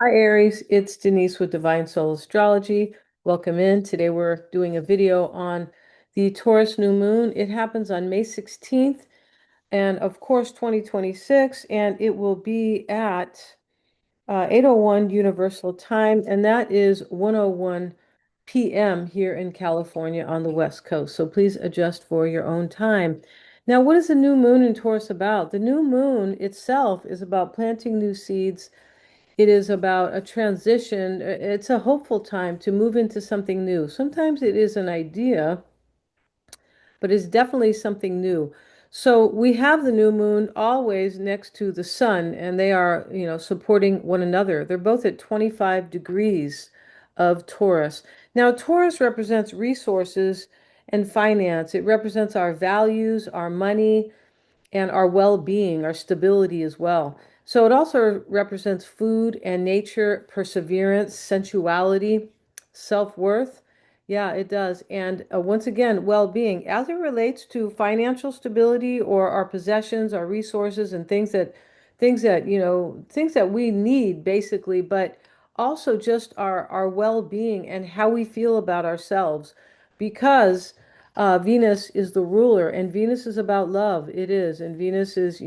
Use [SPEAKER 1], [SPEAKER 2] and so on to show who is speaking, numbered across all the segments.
[SPEAKER 1] Hi Aries, it's Denise with Divine Soul Astrology. Welcome in. Today we're doing a video on the Taurus New Moon. It happens on May 16th and of course 2026, and it will be at 8:01 Universal Time, and that is 1:01 p.m. here in California on the West Coast. So please adjust for your own time. Now, what is the new moon in Taurus about? The new moon itself is about planting new seeds. It is about a transition. It's a hopeful time to move into something new. Sometimes it is an idea, but it's definitely something new. So we have the new moon always next to the sun, and they are, supporting one another. They're both at 25 degrees of Taurus. Now, Taurus represents resources and finance. It represents our values, our money, and our well-being, our stability as well. So it also represents food and nature, perseverance, sensuality, self-worth. Yeah, it does. And once again, well-being as it relates to financial stability or our possessions, our resources, and things that we need basically, but also just our well-being and how we feel about ourselves, because Venus is the ruler, and Venus is about love. It is. And Venus is,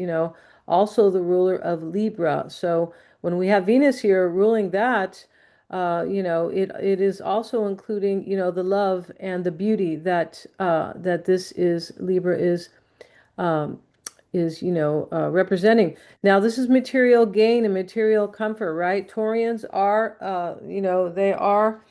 [SPEAKER 1] also the ruler of Libra. So when we have Venus here ruling that, it is also including, the love and the beauty that this is Libra um, is, representing. Now, this is material gain and material comfort, right? Taurians are, they are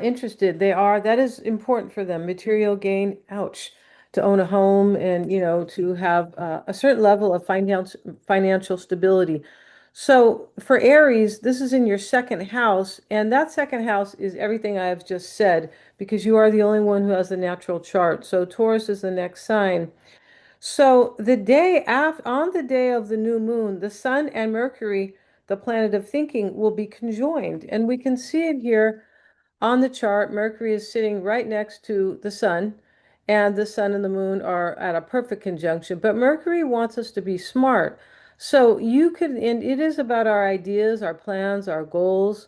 [SPEAKER 1] interested. That is important for them. Material gain, ouch, to own a home and, to have a certain level of financial stability. So for Aries, this is in your second house, and that second house is everything I have just said, because you are the only one who has the natural chart. So Taurus is the next sign. So on the day of the new moon, the sun and Mercury, the planet of thinking, will be conjoined. And we can see it here on the chart. Mercury is sitting right next to the sun, and the sun and the moon are at a perfect conjunction. But Mercury wants us to be smart. So and it is about our ideas, our plans, our goals.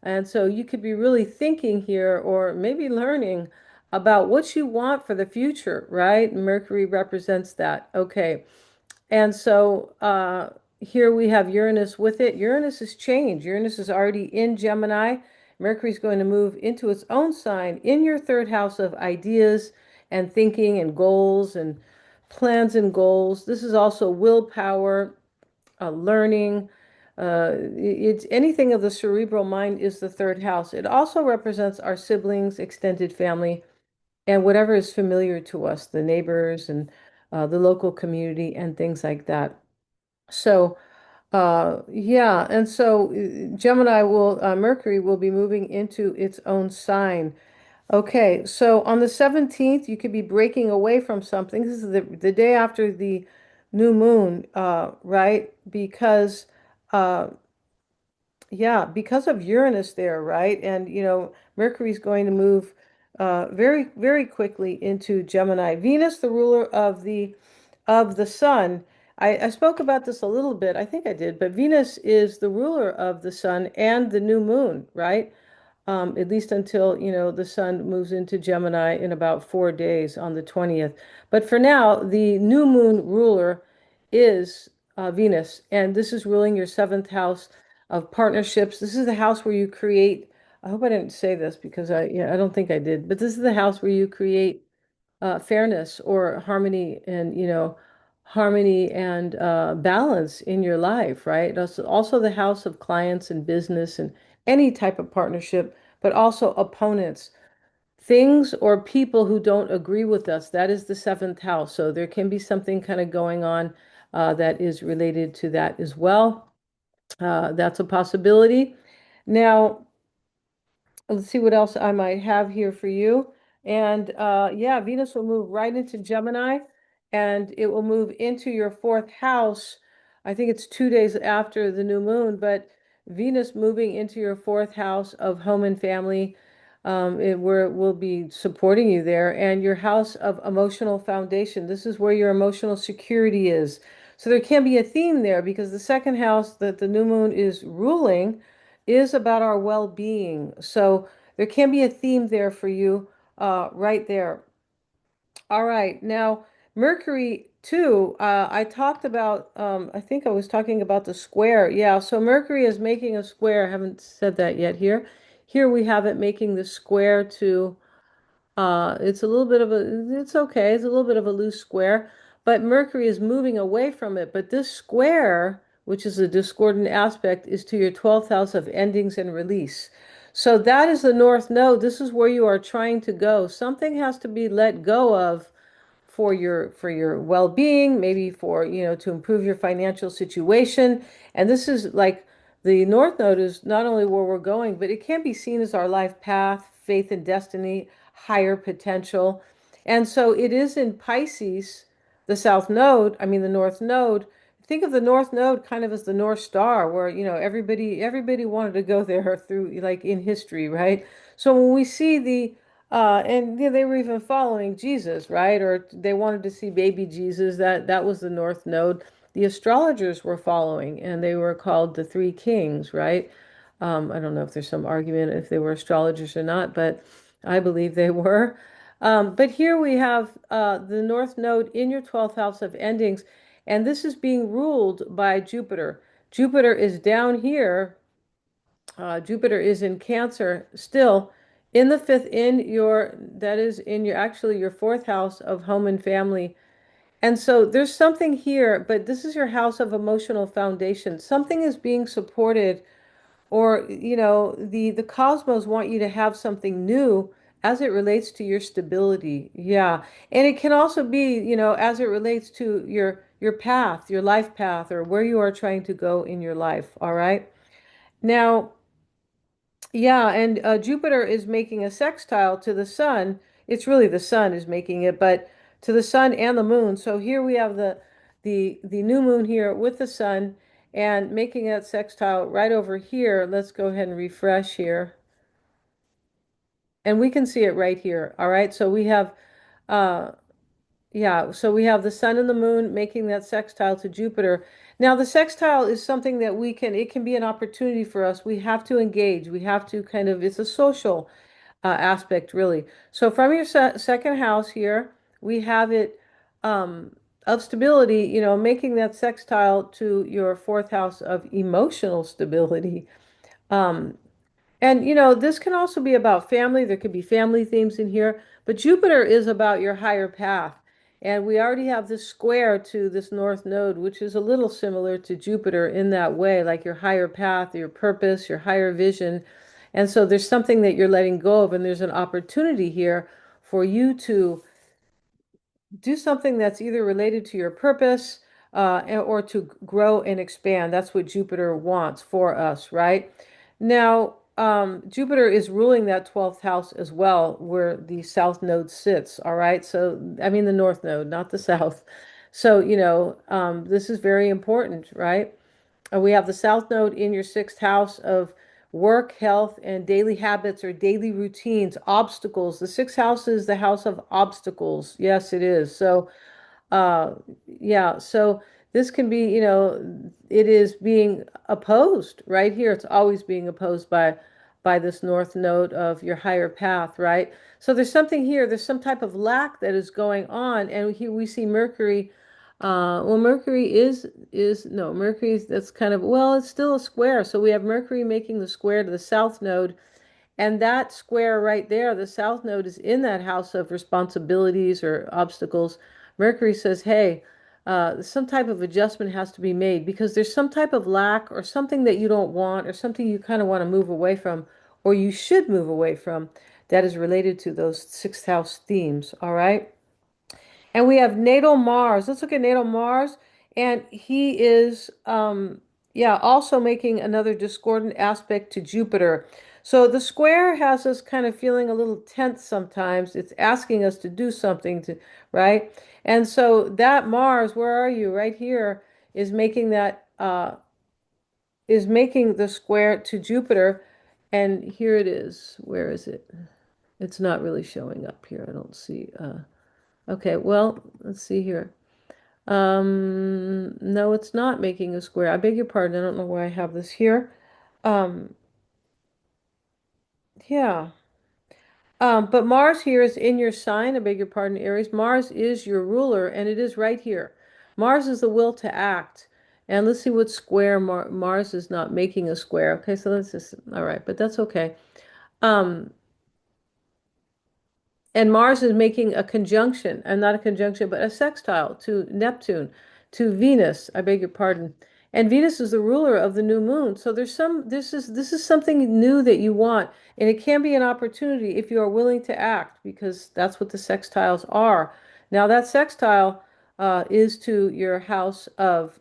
[SPEAKER 1] And so you could be really thinking here, or maybe learning about what you want for the future, right? Mercury represents that. Okay. And so here we have Uranus with it. Uranus has changed. Uranus is already in Gemini. Mercury's going to move into its own sign in your third house of ideas and thinking and goals and plans and goals. This is also willpower, learning. It's anything of the cerebral mind is the third house. It also represents our siblings, extended family, and whatever is familiar to us, the neighbors and the local community and things like that. So, yeah, and so Mercury will be moving into its own sign. Okay, so on the 17th, you could be breaking away from something. This is the day after the new moon, right? Uh, yeah, because of Uranus there, right? And Mercury's going to move very, very quickly into Gemini. Venus, the ruler of the sun. I spoke about this a little bit, I think I did, but Venus is the ruler of the sun and the new moon, right? At least until, the sun moves into Gemini in about 4 days on the 20th. But for now, the new moon ruler is Venus, and this is ruling your seventh house of partnerships. This is the house where you create. I hope I didn't say this because I don't think I did, but this is the house where you create fairness or harmony and balance in your life, right? Also the house of clients and business and any type of partnership, but also opponents, things or people who don't agree with us. That is the seventh house. So there can be something kind of going on that is related to that as well. That's a possibility. Now, let's see what else I might have here for you. And yeah, Venus will move right into Gemini, and it will move into your fourth house. I think it's 2 days after the new moon, but Venus moving into your fourth house of home and family, where it will be supporting you there, and your house of emotional foundation. This is where your emotional security is. So there can be a theme there because the second house that the new moon is ruling is about our well-being. So there can be a theme there for you right there. All right. Now, Mercury, too, I talked about, I think I was talking about the square. Yeah. So Mercury is making a square. I haven't said that yet here. Here we have it making the square to it's a little bit of a, it's okay, it's a little bit of a loose square, but Mercury is moving away from it. But this square, which is a discordant aspect, is to your 12th house of endings and release. So that is the North Node. This is where you are trying to go. Something has to be let go of for your well-being, maybe for, to improve your financial situation. And this is like the North Node is not only where we're going, but it can be seen as our life path, faith and destiny, higher potential. And so it is in Pisces, the South Node, I mean the North Node. Think of the North Node kind of as the North Star, where, everybody wanted to go there through like in history, right? So when we see and they were even following Jesus, right? Or they wanted to see baby Jesus. That was the North Node. The astrologers were following, and they were called the Three Kings, right? I don't know if there's some argument if they were astrologers or not, but I believe they were. But here we have the North Node in your 12th house of endings, and this is being ruled by Jupiter. Jupiter is down here. Jupiter is in Cancer still in the fifth, that is in your, actually your fourth house of home and family. And so there's something here, but this is your house of emotional foundation. Something is being supported, or, the cosmos want you to have something new as it relates to your stability. Yeah. And it can also be, as it relates to your path, your life path, or where you are trying to go in your life. All right. Now, yeah, and Jupiter is making a sextile to the sun. It's really the sun is making it, but to the sun and the moon. So here we have the new moon here with the sun and making that sextile right over here. Let's go ahead and refresh here. And we can see it right here. All right. So we have uh yeah, so we have the sun and the moon making that sextile to Jupiter. Now, the sextile is something that it can be an opportunity for us. We have to engage. We have to kind of, it's a social aspect, really. So from your second house here, we have it of stability, making that sextile to your fourth house of emotional stability. Um, and this can also be about family. There could be family themes in here, but Jupiter is about your higher path. And we already have this square to this North Node, which is a little similar to Jupiter in that way, like your higher path, your purpose, your higher vision. And so there's something that you're letting go of, and there's an opportunity here for you to do something that's either related to your purpose or to grow and expand. That's what Jupiter wants for us, right? Now, Jupiter is ruling that 12th house as well, where the South Node sits, all right? So, I mean, the North Node, not the South. So, this is very important, right? We have the South Node in your sixth house of work, health, and daily habits or daily routines, obstacles. The sixth house is the house of obstacles. Yes, it is. So, uh, yeah, so this can be, it is being opposed right here. It's always being opposed by this North Node of your higher path, right? So there's something here, there's some type of lack that is going on, and here we see Mercury. Well, Mercury is no, Mercury's that's kind of, well, it's still a square. So we have Mercury making the square to the South Node, and that square right there, the South Node is in that house of responsibilities or obstacles. Mercury says, hey, some type of adjustment has to be made because there's some type of lack or something that you don't want or something you kind of want to move away from or you should move away from that is related to those sixth house themes. All right. And we have natal Mars. Let's look at natal Mars. And he is, yeah, also making another discordant aspect to Jupiter. So the square has us kind of feeling a little tense sometimes. It's asking us to do something to, right? And so that Mars, where are you? Right here is making is making the square to Jupiter. And here it is. Where is it? It's not really showing up here. I don't see. Okay, well, let's see here. No, it's not making a square. I beg your pardon. I don't know why I have this here. Um, yeah. But Mars here is in your sign. I beg your pardon, Aries. Mars is your ruler, and it is right here. Mars is the will to act. And let's see what square Mars is not making a square. Okay, so let's just, all right, but that's okay. Um, And Mars is making a conjunction, and not a conjunction, but a sextile to Neptune, to Venus, I beg your pardon. And Venus is the ruler of the new moon. So this is something new that you want, and it can be an opportunity if you are willing to act, because that's what the sextiles are. Now that sextile is to your house of,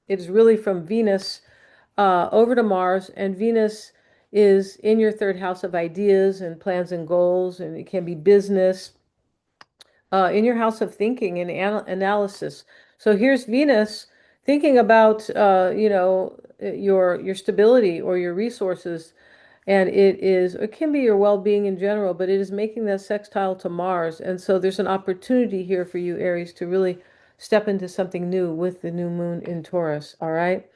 [SPEAKER 1] it is really from Venus over to Mars, and Venus is in your third house of ideas and plans and goals, and it can be business, in your house of thinking and analysis. So here's Venus thinking about, your stability or your resources, and it can be your well-being in general, but it is making that sextile to Mars, and so there's an opportunity here for you, Aries, to really step into something new with the new moon in Taurus. All right.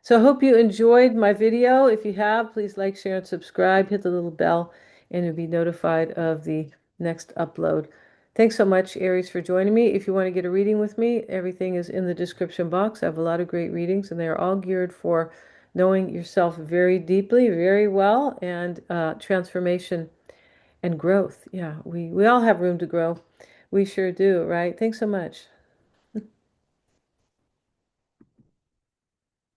[SPEAKER 1] So I hope you enjoyed my video. If you have, please like, share, and subscribe. Hit the little bell, and you'll be notified of the next upload. Thanks so much, Aries, for joining me. If you want to get a reading with me, everything is in the description box. I have a lot of great readings, and they are all geared for knowing yourself very deeply, very well, and transformation and growth. Yeah, we all have room to grow. We sure do, right? Thanks so much.